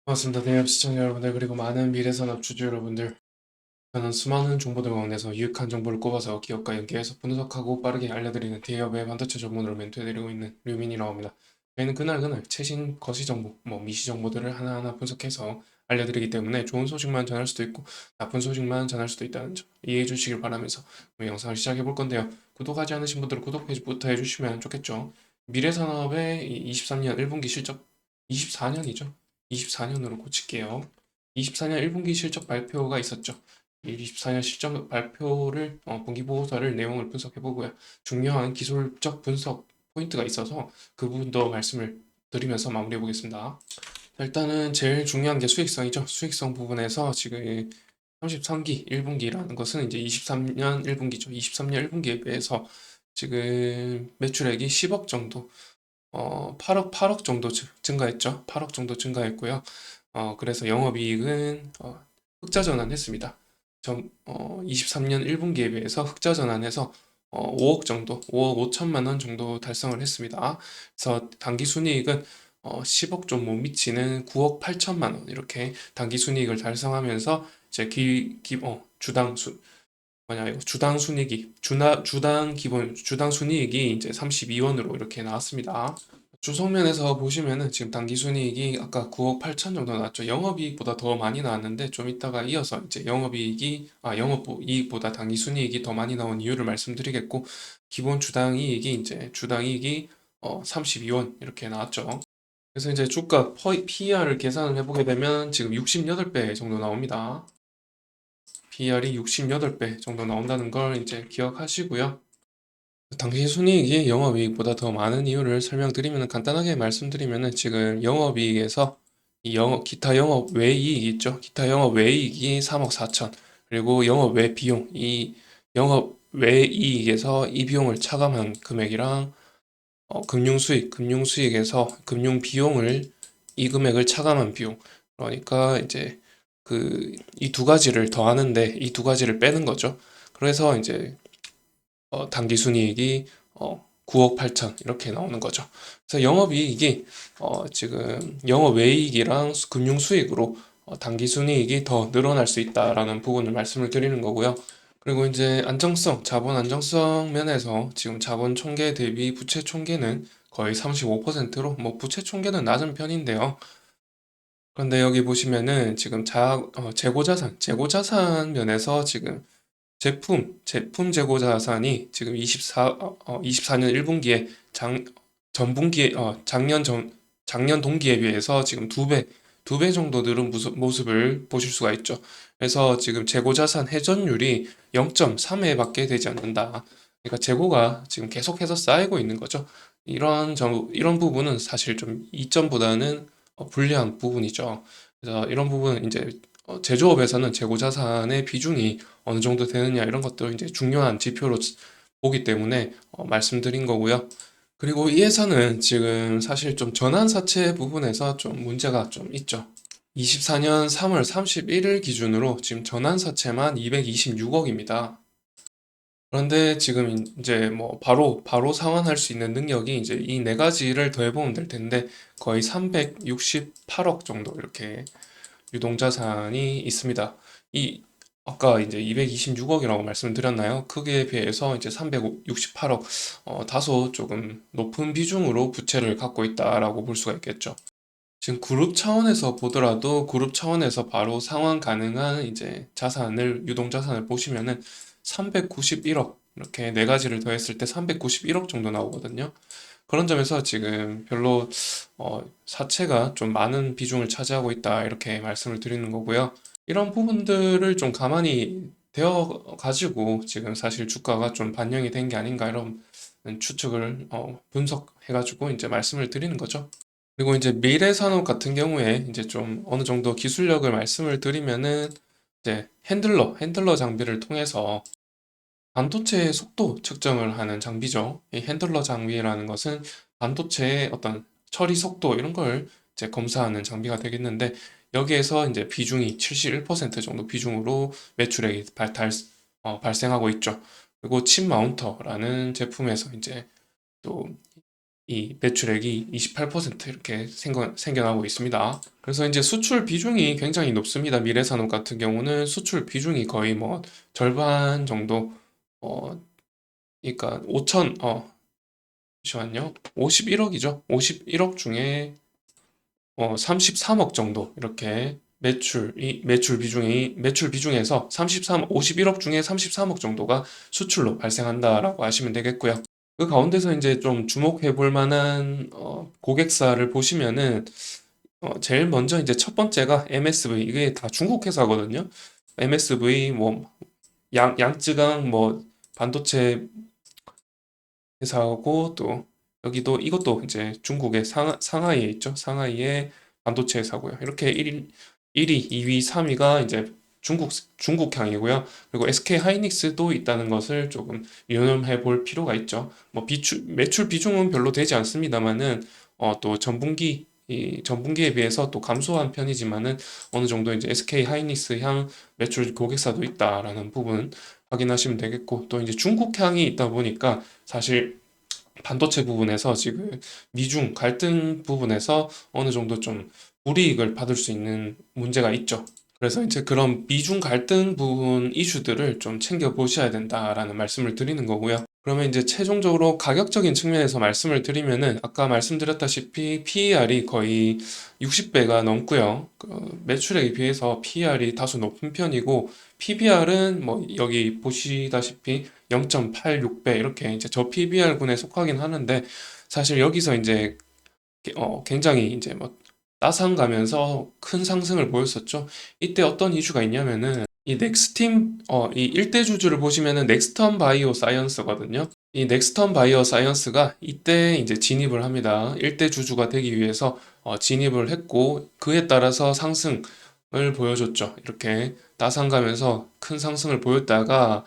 반갑습니다. 대기업 시청자 여러분들 그리고 많은 미래산업 주주 여러분들. 저는 수많은 정보들 가운데서 유익한 정보를 꼽아서 기업과 연계해서 분석하고 빠르게 알려드리는 대기업의 반도체 전문으로 멘토해드리고 있는 류민이라고 합니다. 저희는 그날 최신 거시 정보, 미시 정보들을 하나하나 분석해서 알려드리기 때문에 좋은 소식만 전할 수도 있고 나쁜 소식만 전할 수도 있다는 점 이해해 주시길 바라면서 오늘 영상을 시작해 볼 건데요. 구독하지 않으신 분들은 구독 페이지부터 해주시면 좋겠죠. 미래산업의 23년 1분기 실적, 24년이죠. 24년으로 고칠게요. 24년 1분기 실적 발표가 있었죠. 24년 실적 발표를 분기 보고서를 내용을 분석해 보고요. 중요한 기술적 분석 포인트가 있어서 그 부분도 말씀을 드리면서 마무리해 보겠습니다. 일단은 제일 중요한 게 수익성이죠. 수익성 부분에서 지금 33기 1분기라는 것은 이제 23년 1분기죠. 23년 1분기에 비해서 지금 매출액이 10억 정도, 8억 정도 증가했죠. 8억 정도 증가했고요. 그래서 영업이익은 흑자 전환했습니다. 23년 1분기에 비해서 흑자 전환해서 5억 정도, 5억 5천만 원 정도 달성을 했습니다. 그래서 당기순이익은 10억 좀 못 미치는 9억 8천만 원 이렇게 당기순이익을 달성하면서 이제 주당 뭐냐 이거 주당 순이익이 이제 32원으로 이렇게 나왔습니다. 주성면에서 보시면은 지금 당기순이익이 아까 9억 8천 정도 나왔죠. 영업이익보다 더 많이 나왔는데 좀 이따가 이어서 이제 영업이익보다 당기순이익이 더 많이 나온 이유를 말씀드리겠고, 기본 주당이익이 이제 주당이익이 32원 이렇게 나왔죠. 그래서 이제 주가 PER을 계산을 해보게 되면 지금 68배 정도 나옵니다. PER이 68배 정도 나온다는 걸 이제 기억하시고요. 당시 순이익이 영업이익보다 더 많은 이유를 설명드리면, 간단하게 말씀드리면은 지금 영업이익에서 기타 영업 외이익이 있죠. 기타 영업 외이익이 3억 4천, 그리고 영업 외 비용, 이 영업 외이익에서 이 비용을 차감한 금액이랑 금융수익에서 금융 비용을, 이 금액을 차감한 비용. 그러니까 이제 이 두 가지를 더하는데 이 두 가지를 빼는 거죠. 그래서 이제 당기순이익이 9억 8천 이렇게 나오는 거죠. 그래서 영업이익이 지금 영업외이익이랑 금융수익으로 당기순이익이 더 늘어날 수 있다라는 부분을 말씀을 드리는 거고요. 그리고 이제 자본 안정성 면에서 지금 자본 총계 대비 부채 총계는 거의 35%로, 부채 총계는 낮은 편인데요. 그런데 여기 보시면은 지금 재고자산 면에서 지금 제품 재고 자산이 지금 24년 1분기에 작년 동기에 비해서 지금 두 배 정도 늘은 모습을 보실 수가 있죠. 그래서 지금 재고 자산 회전율이 0.3회밖에 되지 않는다. 그러니까 재고가 지금 계속해서 쌓이고 있는 거죠. 이런 부분은 사실 좀 이점보다는 불리한 부분이죠. 그래서 이런 부분은 이제 제조업에서는 재고 자산의 비중이 어느 정도 되느냐 이런 것도 이제 중요한 지표로 보기 때문에 말씀드린 거고요. 그리고 이 회사는 지금 사실 좀 전환사채 부분에서 좀 문제가 좀 있죠. 24년 3월 31일 기준으로 지금 전환사채만 226억입니다. 그런데 지금 이제 바로 상환할 수 있는 능력이 이제 이 네 가지를 더해보면 될 텐데 거의 368억 정도 이렇게 유동자산이 있습니다. 이 아까 이제 226억이라고 말씀드렸나요? 크기에 비해서 이제 368억, 다소 조금 높은 비중으로 부채를 갖고 있다라고 볼 수가 있겠죠. 지금 그룹 차원에서 보더라도 그룹 차원에서 바로 상환 가능한 이제 유동자산을 보시면은 391억, 이렇게 네 가지를 더했을 때 391억 정도 나오거든요. 그런 점에서 지금 별로 사채가 좀 많은 비중을 차지하고 있다 이렇게 말씀을 드리는 거고요. 이런 부분들을 좀 가만히 되어 가지고 지금 사실 주가가 좀 반영이 된 게 아닌가 이런 추측을 분석해 가지고 이제 말씀을 드리는 거죠. 그리고 이제 미래 산업 같은 경우에 이제 좀 어느 정도 기술력을 말씀을 드리면은 이제 핸들러 장비를 통해서 반도체의 속도 측정을 하는 장비죠. 이 핸들러 장비라는 것은 반도체의 어떤 처리 속도 이런 걸 이제 검사하는 장비가 되겠는데, 여기에서 이제 비중이 71% 정도 비중으로 매출액이 발생하고 있죠. 그리고 칩 마운터라는 제품에서 이제 또 이 매출액이 28% 이렇게 생겨나고 있습니다. 그래서 이제 수출 비중이 굉장히 높습니다. 미래산업 같은 경우는 수출 비중이 거의 뭐 절반 정도, 어, 그러니까 5천, 잠시만요. 51억이죠. 51억 중에 33억 정도 이렇게 매출 비중에서 51억 중에 33억 정도가 수출로 발생한다라고 하시면 되겠고요. 그 가운데서 이제 좀 주목해 볼 만한 고객사를 보시면은 제일 먼저 이제 첫 번째가 MSV, 이게 다 중국 회사거든요. MSV 뭐 양쯔강 뭐 반도체 회사고, 또 여기도 이것도 이제 중국의 상하이에 있죠. 상하이의 반도체 회사고요. 이렇게 1위, 2위, 3위가 이제 중국향이고요. 그리고 SK 하이닉스도 있다는 것을 조금 유념해 볼 필요가 있죠. 뭐 매출 비중은 별로 되지 않습니다만은 또 전분기에 비해서 또 감소한 편이지만은 어느 정도 이제 SK 하이닉스 향 매출 고객사도 있다라는 부분 확인하시면 되겠고, 또 이제 중국향이 있다 보니까 사실 반도체 부분에서 지금 미중 갈등 부분에서 어느 정도 좀 불이익을 받을 수 있는 문제가 있죠. 그래서 이제 그런 미중 갈등 부분 이슈들을 좀 챙겨 보셔야 된다라는 말씀을 드리는 거고요. 그러면 이제 최종적으로 가격적인 측면에서 말씀을 드리면은 아까 말씀드렸다시피 PER이 거의 60배가 넘고요. 그 매출액에 비해서 PER이 다소 높은 편이고, PBR은 뭐 여기 보시다시피 0.86배 이렇게 이제 저 PBR군에 속하긴 하는데, 사실 여기서 이제 굉장히 이제 뭐 따상 가면서 큰 상승을 보였었죠. 이때 어떤 이슈가 있냐면은 이 넥스팀 이 일대 주주를 보시면은 넥스턴 바이오 사이언스거든요. 이 넥스턴 바이오 사이언스가 이때 이제 진입을 합니다. 일대 주주가 되기 위해서 진입을 했고, 그에 따라서 상승을 보여줬죠. 이렇게 따상 가면서 큰 상승을 보였다가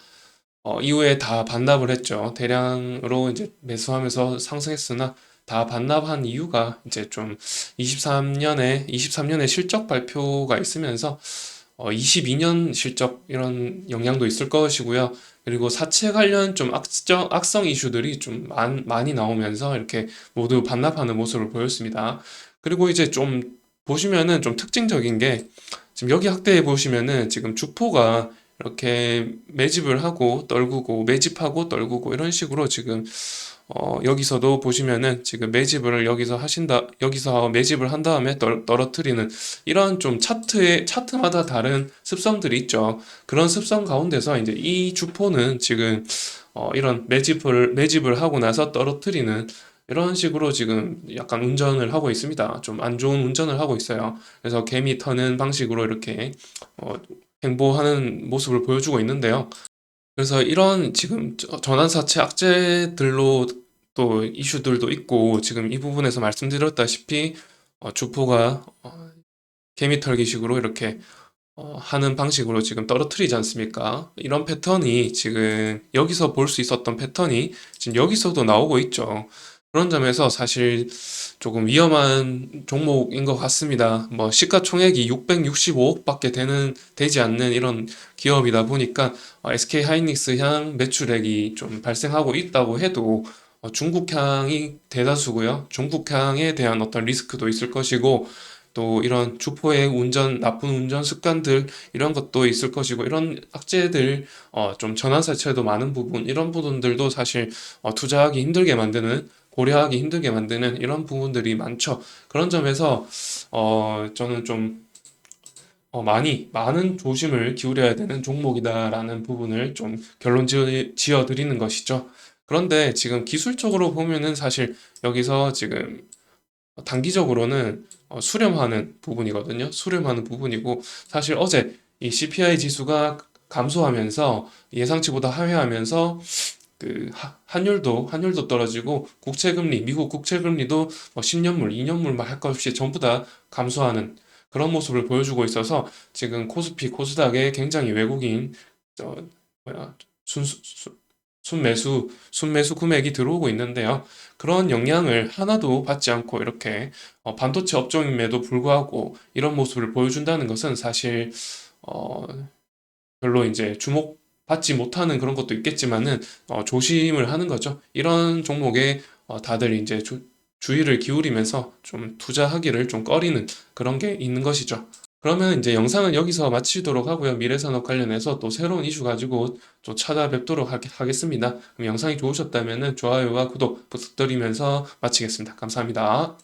이후에 다 반납을 했죠. 대량으로 이제 매수하면서 상승했으나 다 반납한 이유가 이제 좀 23년에 실적 발표가 있으면서 22년 실적 이런 영향도 있을 것이고요. 그리고 사채 관련 좀 악성 이슈들이 좀 많이 나오면서 이렇게 모두 반납하는 모습을 보였습니다. 그리고 이제 좀 보시면은 좀 특징적인 게, 지금 여기 확대해 보시면은 지금 주포가 이렇게 매집을 하고 떨구고 매집하고 떨구고 이런 식으로 지금 여기서도 보시면은 지금 매집을 여기서 매집을 한 다음에 떨어뜨리는 이런 좀 차트마다 다른 습성들이 있죠. 그런 습성 가운데서 이제 이 주포는 지금 이런 매집을 하고 나서 떨어뜨리는 이런 식으로 지금 약간 운전을 하고 있습니다. 좀 안 좋은 운전을 하고 있어요. 그래서 개미 터는 방식으로 이렇게 어, 행보하는 모습을 보여주고 있는데요. 그래서 이런 지금 전환사채 악재들로 또 이슈들도 있고, 지금 이 부분에서 말씀드렸다시피 주포가 개미털기식으로 이렇게 하는 방식으로 지금 떨어뜨리지 않습니까? 이런 패턴이 지금 여기서 볼 수 있었던 패턴이 지금 여기서도 나오고 있죠. 그런 점에서 사실 조금 위험한 종목인 것 같습니다. 뭐 시가총액이 665억밖에 되지 않는 이런 기업이다 보니까 SK 하이닉스 향 매출액이 좀 발생하고 있다고 해도 중국향이 대다수고요. 중국향에 대한 어떤 리스크도 있을 것이고, 또 이런 주포의 나쁜 운전 습관들 이런 것도 있을 것이고, 이런 악재들 좀 전환사채도 많은 부분, 이런 부분들도 사실 고려하기 힘들게 만드는 이런 부분들이 많죠. 그런 점에서 저는 좀 많은 조심을 기울여야 되는 종목이다라는 부분을 좀 지어 드리는 것이죠. 그런데 지금 기술적으로 보면은 사실 여기서 지금 단기적으로는 수렴하는 부분이거든요. 수렴하는 부분이고, 사실 어제 이 CPI 지수가 감소하면서 예상치보다 하회하면서 그 환율도 떨어지고 미국 국채금리도 10년물, 2년물 막 할 것 없이 전부 다 감소하는 그런 모습을 보여주고 있어서 지금 코스닥에 굉장히 외국인 저 뭐야 순매수 금액이 들어오고 있는데요. 그런 영향을 하나도 받지 않고 이렇게 반도체 업종임에도 불구하고 이런 모습을 보여준다는 것은 사실 어, 별로 이제 주목받지 못하는 그런 것도 있겠지만은 조심을 하는 거죠. 이런 종목에 다들 이제 주의를 기울이면서 좀 투자하기를 좀 꺼리는 그런 게 있는 것이죠. 그러면 이제 영상은 여기서 마치도록 하고요. 미래산업 관련해서 또 새로운 이슈 가지고 또 찾아뵙도록 하겠습니다. 그럼 영상이 좋으셨다면 좋아요와 구독 부탁드리면서 마치겠습니다. 감사합니다.